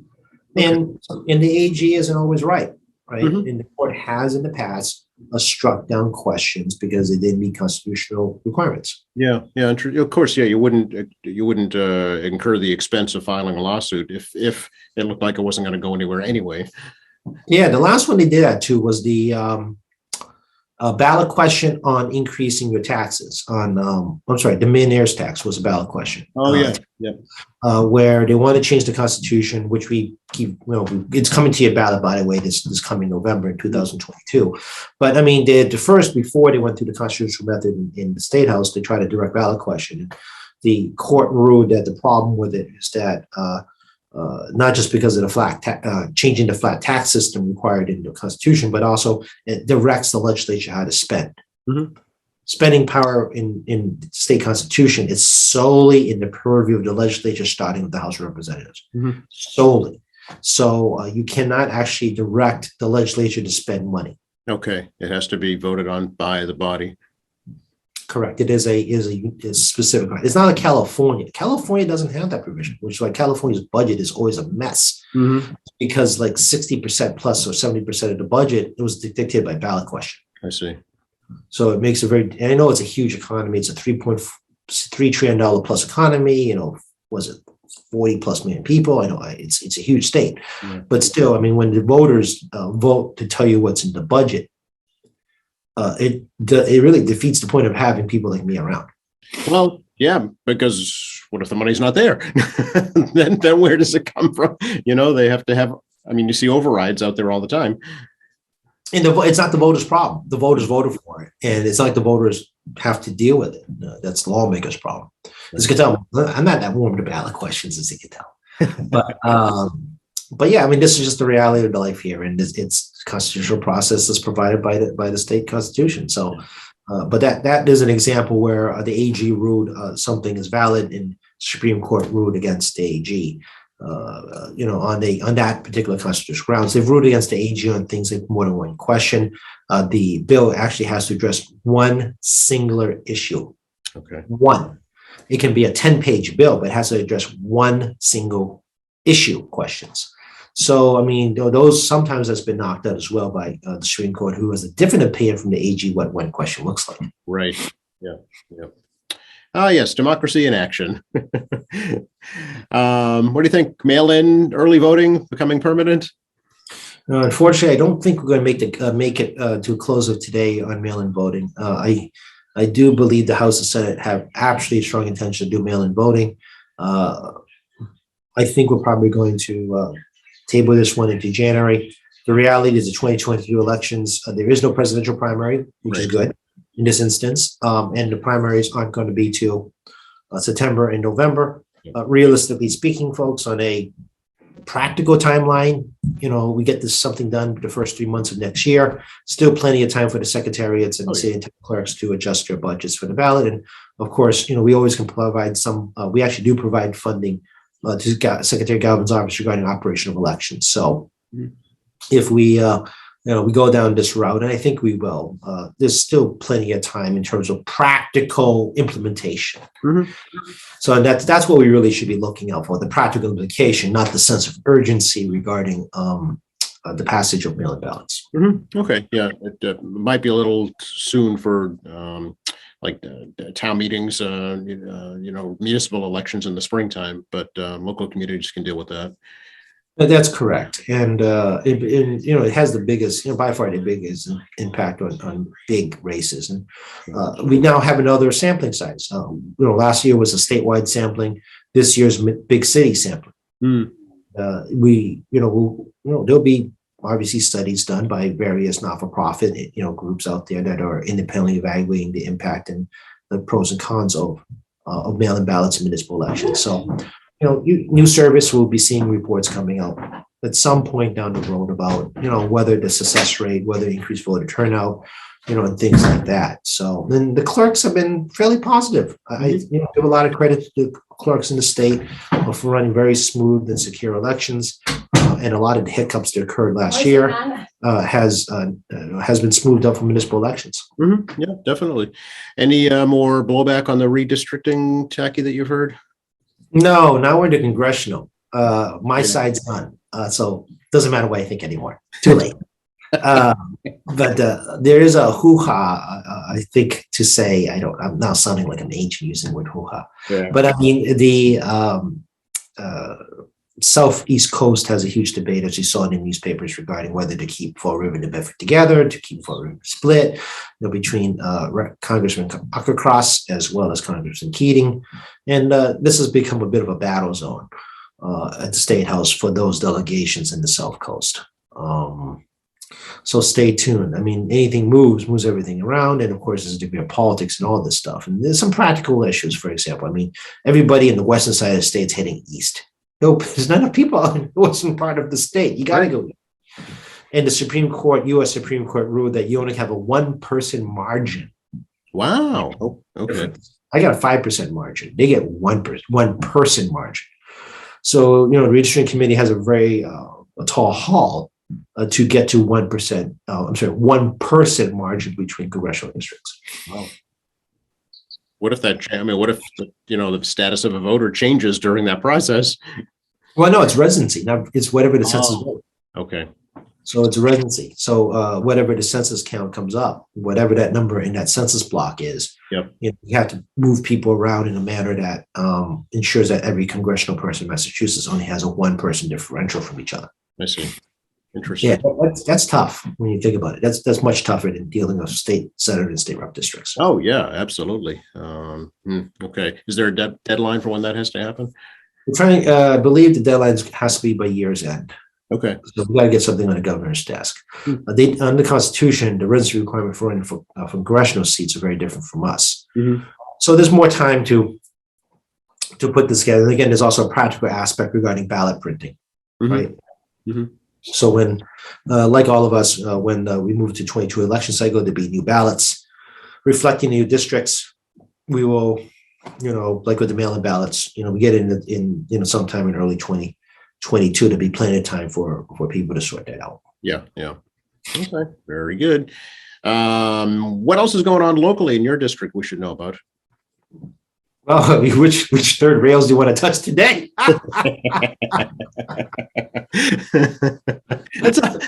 And the AG isn't always right? Mm-hmm. And the court has in the past struck down questions because they didn't meet constitutional requirements. Yeah. Of course, you wouldn't incur the expense of filing a lawsuit if it looked like it wasn't going to go anywhere anyway. Yeah, the last one they did that to was the ballot question on increasing your taxes on, the millionaire's tax was a ballot question. Oh, yeah. Where they want to change the Constitution, which we keep, it's coming to your ballot, by the way, this coming November in 2022. But I mean, the first, before they went through the constitutional method in the State House, they tried a direct ballot question. The court ruled that the problem with it is that not just because of the changing the flat tax system required in the Constitution, but also it directs the legislature how to spend. Mm-hmm. Spending power in the state constitution is solely in the purview of the legislature, starting with the House of Representatives. Mm-hmm. Solely. So you cannot actually direct the legislature to spend money. Okay, it has to be voted on by the body. Correct. It is a specific. It's not like California. California doesn't have that provision, which is why California's budget is always a mess. Mm-hmm. Because like 60% plus or 70% of the budget, it was dictated by ballot question. I see. So it makes and I know it's a huge economy. It's a $3.3 trillion plus economy. Was it 40 plus million people? I know it's a huge state, but still, I mean, when the voters vote to tell you what's in the budget, it really defeats the point of having people like me around. Well, yeah, because what if the money's not there? then where does it come from? They have to have. I mean, you see overrides out there all the time. And it's not the voters' problem. The voters voted for it, and it's not like the voters have to deal with it. That's the lawmakers' problem. As you can tell, I'm not that warm to ballot questions, as you can tell. But yeah, I mean, this is just the reality of the life here, and it's constitutional process is provided by the state constitution. So, but that is an example where the AG ruled something is valid, and Supreme Court ruled against the AG. On that particular constitutional grounds, they've ruled against the AG on things like more than one question. The bill actually has to address one singular issue. Okay. One. It can be a 10-page bill, but it has to address one single issue questions. So, I mean, those sometimes that's been knocked out as well by the Supreme Court, who has a different opinion from the AG what when question looks like. Right. Yeah. Yeah. Ah, yes, democracy in action. What do you think? Mail-in early voting becoming permanent? Unfortunately, I don't think we're going to make it to a close of today on mail-in voting. I do believe the House and Senate have absolutely strong intention to do mail-in voting. I think we're probably going to table this one into January. The reality is the 2022 elections, there is no presidential primary, which is good in this instance. And the primaries aren't going to be till September and November. Realistically speaking, folks, on a practical timeline, we get this something done the first 3 months of next year. Still plenty of time for the secretariats and city and town clerks to adjust their budgets for the ballot. And of course, we always can provide some, we actually do provide funding to Secretary Galvin's office regarding operation of elections. So if we, we go down this route, and I think we will, there's still plenty of time in terms of practical implementation. So that's what we really should be looking out for, the practical implication, not the sense of urgency regarding the passage of mail-in ballots. Okay, yeah, it might be a little soon for town meetings, municipal elections in the springtime, but local communities can deal with that. That's correct, and it has the biggest, by far the biggest impact on big races. And we now have another sampling size. Last year was a statewide sampling. This year's big city sampling. There'll be obviously studies done by various not-for-profit groups out there that are independently evaluating the impact and the pros and cons of mail-in ballots in municipal elections. So. New service will be seeing reports coming out at some point down the road about, whether the success rate, whether increased voter turnout, and things like that. So then the clerks have been fairly positive. I give a lot of credit to the clerks in the state for running very smooth and secure elections. And a lot of the hiccups that occurred last year has been smoothed up for municipal elections. Yeah, definitely. Any more blowback on the redistricting, Tacky, that you've heard? No, now we're into congressional. My side's done. So it doesn't matter what I think anymore. Too late. But there is a hoo-ha, I think, to say, I'm now sounding like an ancient using the word hoo-ha. Yeah. But I mean, the Southeast Coast has a huge debate, as you saw in the newspapers, regarding whether to keep Fall River and New Bedford together, to keep Fall River split, between Congressman Ackercross as well as Congressman Keating. And this has become a bit of a battle zone at the State House for those delegations in the South Coast. So stay tuned. I mean, anything moves everything around. And of course, there's a degree of politics and all this stuff. And there's some practical issues, for example. I mean, everybody in the western side of the state's heading east. Nope, there's not enough people in the western part of the state. You got to go. And the Supreme Court, U.S. Supreme Court ruled that you only have a 1-person margin. Wow. Oh, okay. I got a 5% margin. They get 1% margin. So, the redistricting committee has a very a tall haul to get to 1%. 1% margin between congressional districts. Wow. What if that? I mean, what if the status of a voter changes during that process? Well, no, it's residency. Now it's whatever the census vote. Okay. So it's a residency. So whatever the census count comes up, whatever that number in that census block is, you have to move people around in a manner that ensures that every congressional person in Massachusetts only has a 1-person differential from each other. I see. Interesting. Yeah, that's tough when you think about it. That's much tougher than dealing with state senator and state rep districts. Oh yeah, absolutely. Okay. Is there a deadline for when that has to happen? We're trying. I believe the deadline has to be by year's end. Okay. So we got to get something on the governor's desk. On the Constitution, the residency requirement for running for congressional seats are very different from us. So there's more time to put this together. And again, there's also a practical aspect regarding ballot printing, right? So when, like all of us, when we move to 22 election cycle, there'll be new ballots reflecting new districts. We will, like with the mail-in ballots, we get in sometime in early 2022 to be plenty of time for people to sort that out. Yeah. Okay, very good. What else is going on locally in your district we should know about? Well, I mean, which third rails do you want to touch today?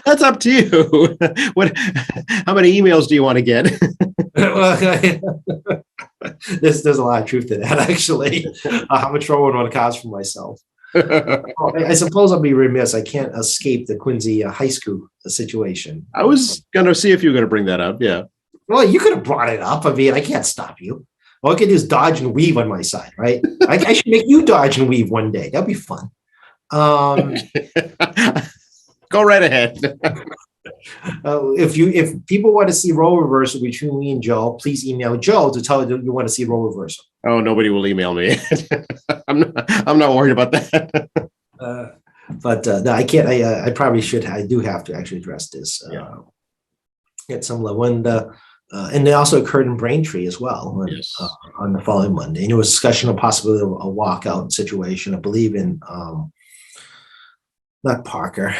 That's up to you. What? How many emails do you want to get? Well, there's a lot of truth to that, actually. How much trouble would want to cause for myself? I suppose I'll be remiss. I can't escape the Quincy high school situation. I was gonna see if you were gonna bring that up. Yeah. Well, you could have brought it up. I mean, I can't stop you. All I can do is dodge and weave on my side, right? I should make you dodge and weave one day. That'd be fun. Go right ahead. If people want to see role reversal between me and Joe, please email Joe to tell you want to see role reversal. Oh, nobody will email me. I'm not worried about that. But no, I can't. I probably should. I do have to actually address this at some level. And it also occurred in Braintree as well Yes. On the following Monday. And there was discussion of possibility of a walkout situation, I believe in not Parker,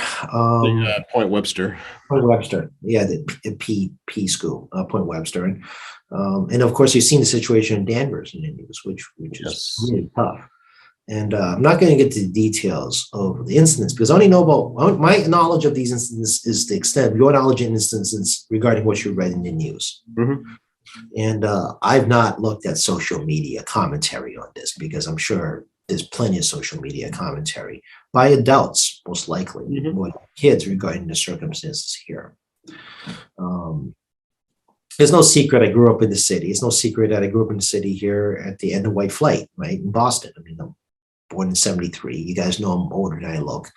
Point Webster. Point Webster. Yeah, the P school, Point Webster. And of course, you've seen the situation in Danvers in the news, which Yes. is really tough. And I'm not going to get to the details of the incidents because I only know about my knowledge of these incidents is the extent of your knowledge in instances regarding what you read in the news. Mhm. And I've not looked at social media commentary on this because I'm sure there's plenty of social media commentary by adults, most likely, Mhm. more than kids regarding the circumstances here. There's no secret I grew up in the city. It's no secret that I grew up in the city here at the end of White Flight, right, in Boston. I mean, I'm born in 73. You guys know I'm older than I look.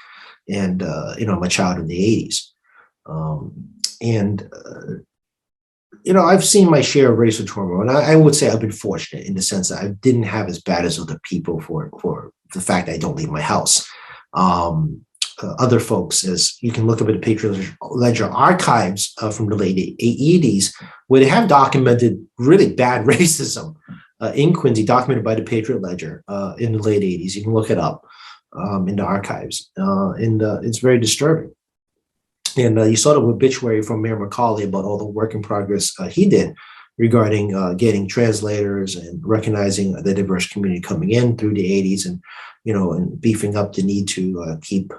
And, I'm a child in the 80s. I've seen my share of racial trauma, and I would say I've been fortunate in the sense that I didn't have as bad as other people for the fact that I don't leave my house. Other folks, as you can look up at the Patriot Ledger archives from the late 80s, where they have documented really bad racism in Quincy, documented by the Patriot Ledger in the late 80s. You can look it up in the archives, and it's very disturbing. And you saw the obituary from Mayor McCauley about all the work in progress he did regarding getting translators and recognizing the diverse community coming in through the 80s and, and beefing up the need to keep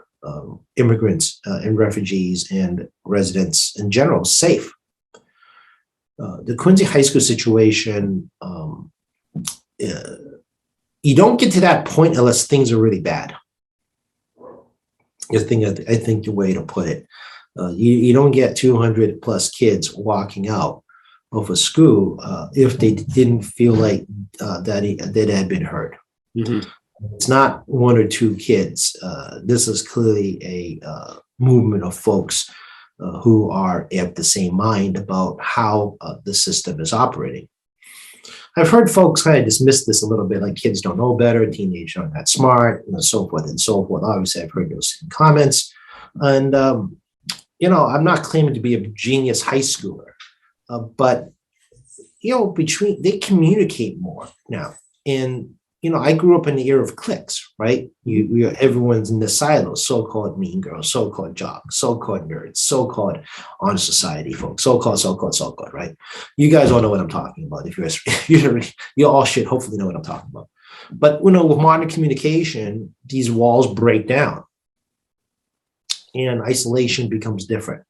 immigrants and refugees and residents in general safe. The Quincy High School situation, you don't get to that point unless things are really bad. I think the way to put it. You don't get 200 plus kids walking out of a school if they didn't feel like that it had been hurt. Mhm. It's not one or two kids. This is clearly a movement of folks who are of the same mind about how the system is operating. I've heard folks kind of dismiss this a little bit, like kids don't know better, teenagers aren't that smart, so forth and so forth. Obviously, I've heard those comments. And, I'm not claiming to be a genius high schooler, but, they communicate more now. And, I grew up in the era of cliques, right? Everyone's in the silos, so-called mean girls, so-called jocks, so-called nerds, so-called honor society folks, so-called, right? You guys all know what I'm talking about. If you all should hopefully know what I'm talking about. But, with modern communication, these walls break down and isolation becomes different.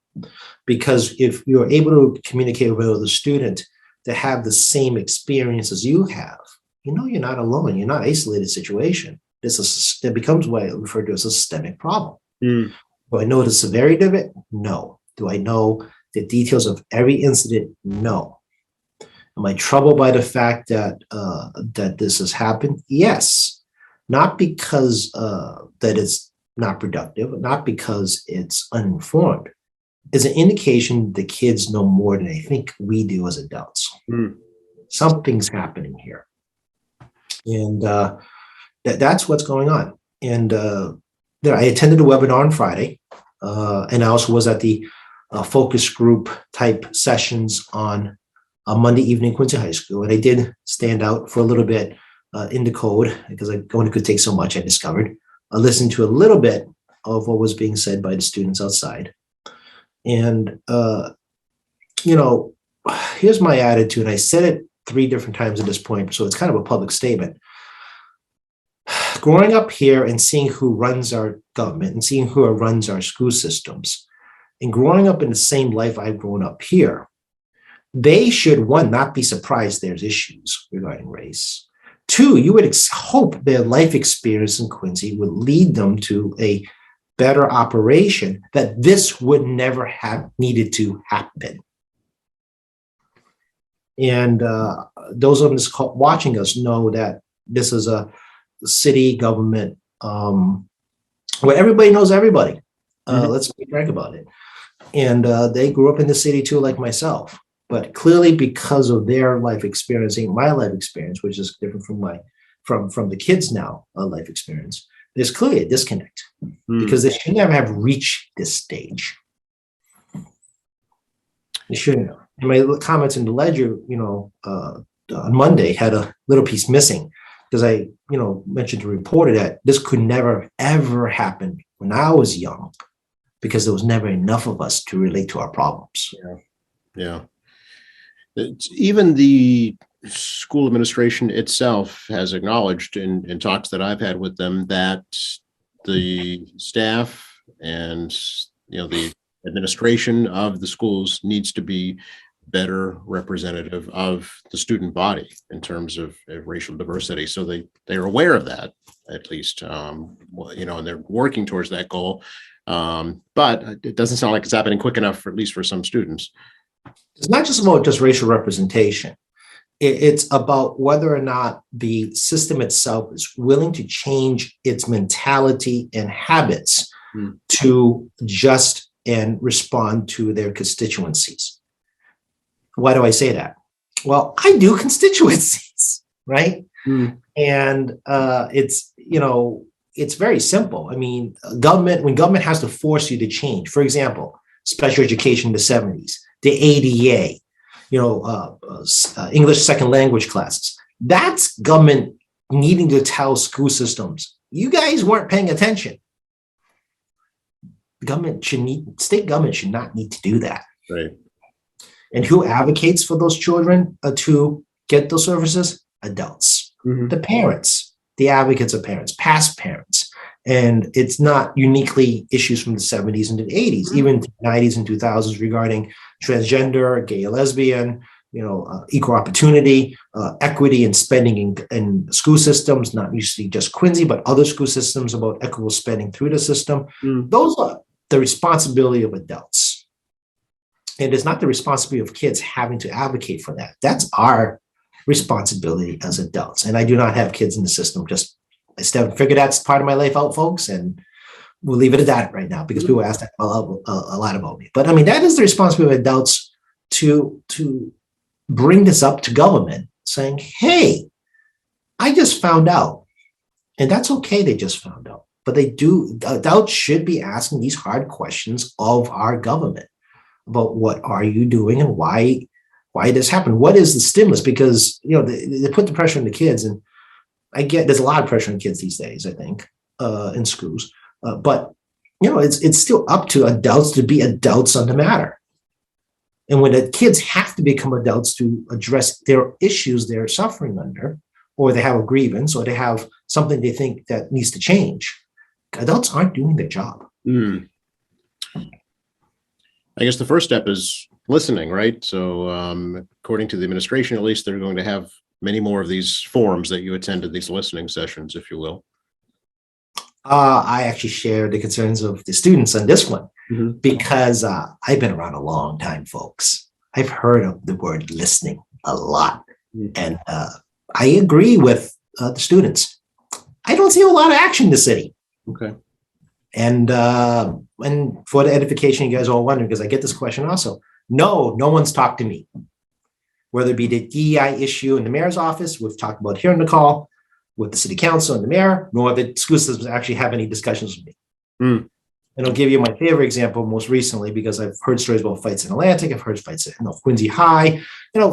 Because if you're able to communicate with another student to have the same experience as you have, you're not alone. You're not isolated situation. It becomes what I refer to as a systemic problem. Mm. Do I know the severity of it? No. Do I know the details of every incident? No. Am I troubled by the fact that this has happened? Yes. Not because that it's not productive, not because it's uninformed. It's an indication the kids know more than I think we do as adults. Mm. Something's happening here. And that's what's going on. And I attended a webinar on Friday, and I also was at the focus group type sessions on a Monday evening, Quincy High School. And I did stand out for a little bit in the code because I only could take so much, I discovered. I listened to a little bit of what was being said by the students outside. And, here's my attitude. I said it 3 different times at this point, so it's kind of a public statement. Growing up here and seeing who runs our government and seeing who runs our school systems, and growing up in the same life I've grown up here, they should, one, not be surprised there's issues regarding race. 2, you would hope their life experience in Quincy would lead them to a better operation, that this would never have needed to happen. And those of us watching us know that this is a city government where everybody knows everybody. Let's be frank about it. And they grew up in the city too, like myself. But clearly, because of their life experience, ain't my life experience, which is different from the kids now life experience, there's clearly a disconnect because they should never have reached this stage. They shouldn't have. And my comments in the Ledger, on Monday had a little piece missing because I, mentioned to a reporter that this could never, ever happen when I was young because there was never enough of us to relate to our problems. Yeah. Even the school administration itself has acknowledged in talks that I've had with them that the staff and the administration of the schools needs to be better representative of the student body in terms of racial diversity. So they're aware of that, at least, and they're working towards that goal. But it doesn't sound like it's happening quick enough, at least for some students. It's not just about just racial representation. It's about whether or not the system itself is willing to change its mentality and habits to adjust and respond to their constituencies. Why do I say that? Well, I do constituencies, right? And it's very simple. I mean, when government has to force you to change, for example, special education in the 70s, the ADA, English second language classes. That's government needing to tell school systems, you guys weren't paying attention. State government should not need to do that. Right. And who advocates for those children to get those services? Adults, the parents, the advocates of parents, past parents. And it's not uniquely issues from the 70s and the 80s, even the 90s and 2000s regarding transgender, gay, lesbian, equal opportunity, equity and spending in school systems, not usually just Quincy, but other school systems about equitable spending through the system. Those are the responsibility of adults. And it's not the responsibility of kids having to advocate for that. That's our responsibility as adults. And I do not have kids in the system. I still figure that's part of my life out, folks, and we'll leave it at that right now because people ask that a lot about me. But I mean, that is the responsibility of adults to bring this up to government, saying, "Hey, I just found out," and that's okay. They just found out, but adults should be asking these hard questions of our government about what are you doing and why this happened. What is the stimulus? Because they put the pressure on the kids and. I get there's a lot of pressure on kids these days, I think, in schools. But it's still up to adults to be adults on the matter. And when the kids have to become adults to address their issues they're suffering under, or they have a grievance, or they have something they think that needs to change, adults aren't doing their job. I guess the first step is listening, right? So according to the administration, at least, they're going to have many more of these forums that you attended, these listening sessions, if you will. I actually share the concerns of the students on this one because I've been around a long time, folks. I've heard of the word listening a lot. And I agree with the students. I don't see a lot of action in the city. Okay. And for the edification, you guys all wonder, because I get this question also. No one's talked to me. Whether it be the DEI issue in the mayor's office, we've talked about here in the call, with the city council and the mayor, nor the school systems actually have any discussions with me. And I'll give you my favorite example most recently, because I've heard stories about fights in Atlantic, I've heard fights in Quincy High.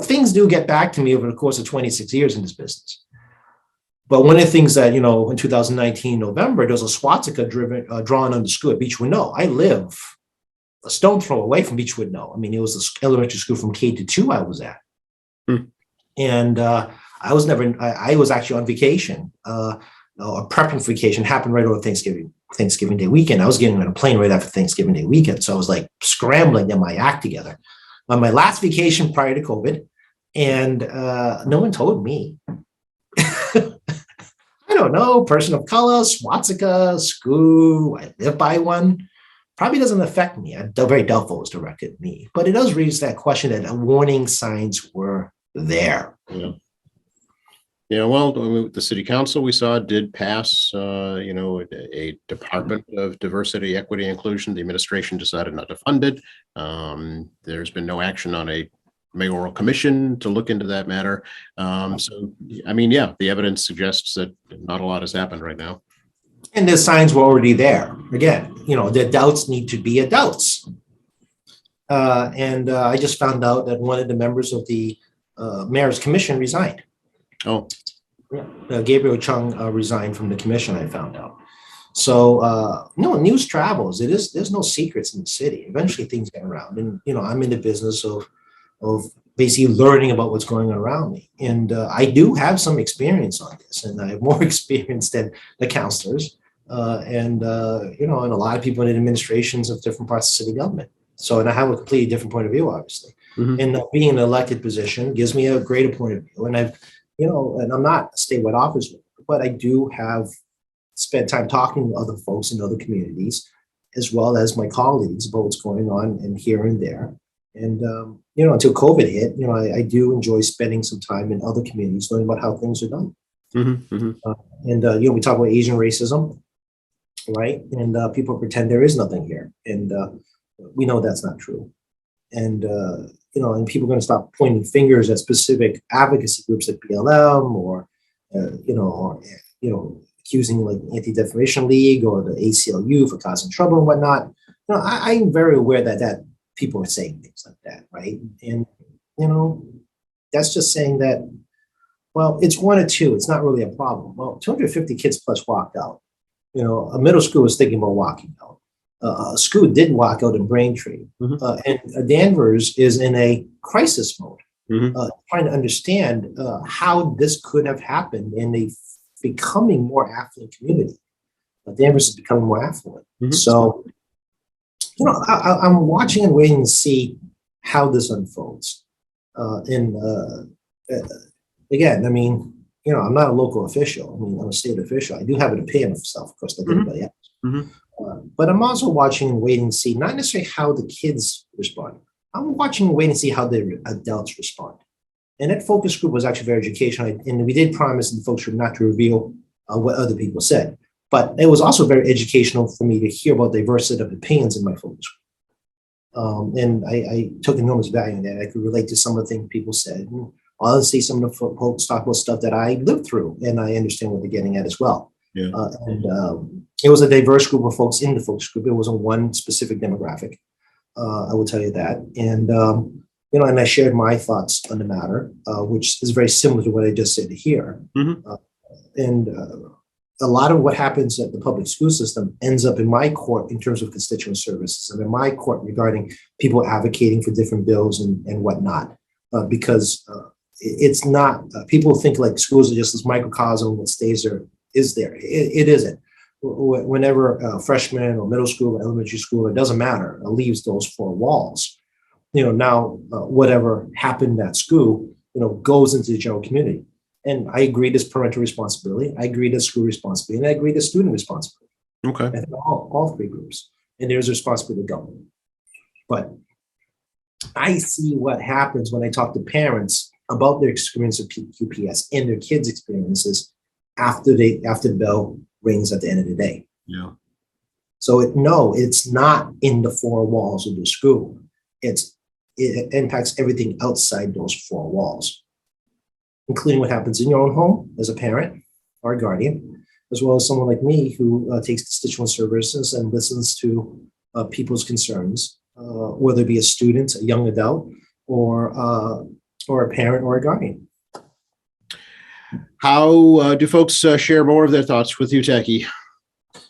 Things do get back to me over the course of 26 years in this business. But one of the things that, in 2019 November, there was a swastika drawn on the school at Beechwood No. I live a stone throw away from Beechwood No. I mean, it was the elementary school from K to 2 I was at. And I was never, I was actually on vacation, a prepping for vacation, happened right over Thanksgiving Day weekend. I was getting on a plane right after Thanksgiving Day weekend. So I was like scrambling to get my act together on my last vacation prior to COVID. And no one told me. I don't know, person of color, swastika, SCOO, I live by one. Probably doesn't affect me. I'm very doubtful it was directed at me. But it does raise that question that warning signs were there. Yeah. Yeah, well, the city council we saw did pass, a Department of Diversity, Equity, Inclusion. The administration decided not to fund it. There's been no action on a mayoral commission to look into that matter. So, I mean, yeah, the evidence suggests that not a lot has happened right now. And the signs were already there. Again, the doubts need to be adults. And I just found out that one of the members of the mayor's commission resigned. Oh, yeah. Gabriel Chung resigned from the commission, I found out. So, news travels. There's no secrets in the city. Eventually things get around. And, I'm in the business of basically learning about what's going on around me. And I do have some experience on this, and I have more experience than the counselors and a lot of people in administrations of different parts of city government. So, and I have a completely different point of view, obviously. Mm-hmm. And being in an elected position gives me a greater point of view. And and I'm not a statewide officer, but I do have spent time talking to other folks in other communities, as well as my colleagues about what's going on and here and there. And, until COVID hit, I do enjoy spending some time in other communities, learning about how things are done. Mm-hmm, mm-hmm. We talk about Asian racism, right? And people pretend there is nothing here. And we know that's not true. And, and people are going to stop pointing fingers at specific advocacy groups like BLM or accusing like Anti-Defamation League or the ACLU for causing trouble and whatnot. I'm very aware that people are saying things like that, right? And, that's just saying that, well, it's one or two. It's not really a problem. Well, 250 kids plus walked out. A middle school was thinking about walking out. A school did walk out in Braintree. Mm-hmm. And Danvers is in a crisis mode, mm-hmm. Trying to understand how this could have happened in a becoming more affluent community. Danvers is becoming more affluent. Mm-hmm. So, I'm watching and waiting to see how this unfolds. Again, I'm not a local official. I'm a state official. I do have an opinion of stuff, of course, like mm-hmm. everybody else. Mm-hmm. But I'm also watching and waiting to see, not necessarily how the kids respond. I'm watching and waiting to see how the adults respond. And that focus group was actually very educational. And we did promise in the focus group not to reveal what other people said. But it was also very educational for me to hear about diversity of opinions in my focus group. And I took enormous value in that. I could relate to some of the things people said. And honestly, some of the folks talk about stuff that I lived through, and I understand what they're getting at as well. Yeah. It was a diverse group of folks in the focus group. It wasn't one specific demographic. I will tell you that. And, and I shared my thoughts on the matter, which is very similar to what I just said here. Mm-hmm. A lot of what happens at the public school system ends up in my court in terms of constituent services and in my court regarding people advocating for different bills and whatnot, because it's not, people think like schools are just this microcosm that stays there, is there. It isn't. Whenever a freshman or middle school or elementary school, it doesn't matter, leaves those four walls, now whatever happened at school, goes into the general community. And I agree there's parental responsibility. I agree there's school responsibility. And I agree there's student responsibility. Okay. I think all three groups. And there's responsibility of government. But I see what happens when I talk to parents about their experience of QPS and their kids' experiences after the bell rings at the end of the day. Yeah. So it's not in the four walls of the school. It impacts everything outside those four walls, including what happens in your own home as a parent or a guardian, as well as someone like me who takes constituent services and listens to people's concerns, whether it be a student, a young adult, or a parent or a guardian. How do folks share more of their thoughts with you, Tacky?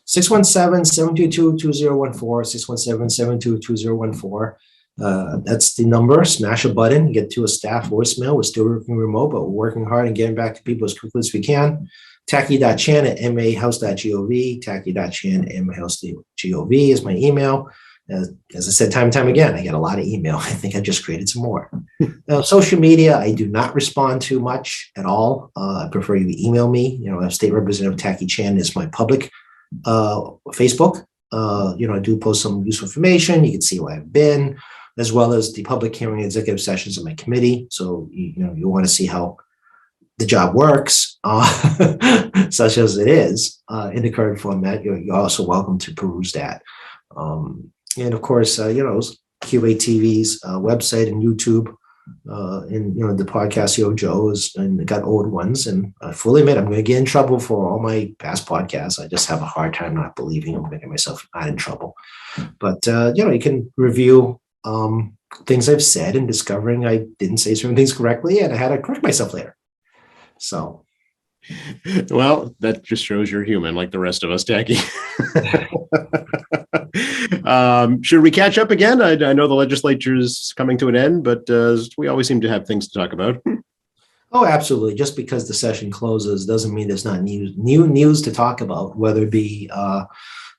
617-722-2014, 617-722-2014. That's the number. Smash a button, get to a staff voicemail. We're still working remote, but we're working hard and getting back to people as quickly as we can. Tacky.chan@mahouse.gov, tacky.chan@mahouse.gov is my email. As I said time and time again, I get a lot of email. I think I just created some more. Social media, I do not respond to much at all. I prefer you email me. State Representative Tacky Chan is my public Facebook. I do post some useful information. You can see where I've been, as well as the public hearing executive sessions of my committee. So, you want to see how the job works, such as it is in the current format. You're also welcome to peruse that. And of course, QATV's website and YouTube, and the podcast Joe's, and got old ones. And I fully admit I'm going to get in trouble for all my past podcasts. I just have a hard time not believing I'm making myself not in trouble. But you can review things I've said and discovering I didn't say certain things correctly, and I had to correct myself later. So. Well, that just shows you're human like the rest of us, Tacky. Should we catch up again? I know the legislature is coming to an end, but we always seem to have things to talk about. Oh, absolutely. Just because the session closes doesn't mean there's not new news to talk about, whether it be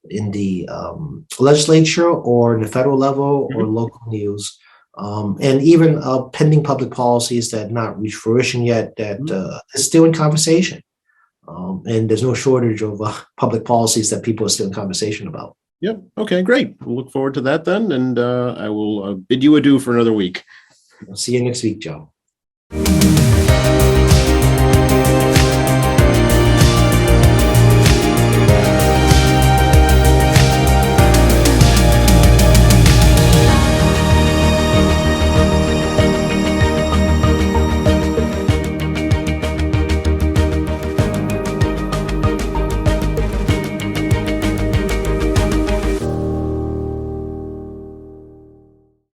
in the legislature or in the federal level or local news. And even pending public policies that have not reached fruition yet that is still in conversation. And there's no shortage of public policies that people are still in conversation about. Yep. Okay, great. We'll look forward to that then. And I will bid you adieu for another week. I'll see you next week, Joe.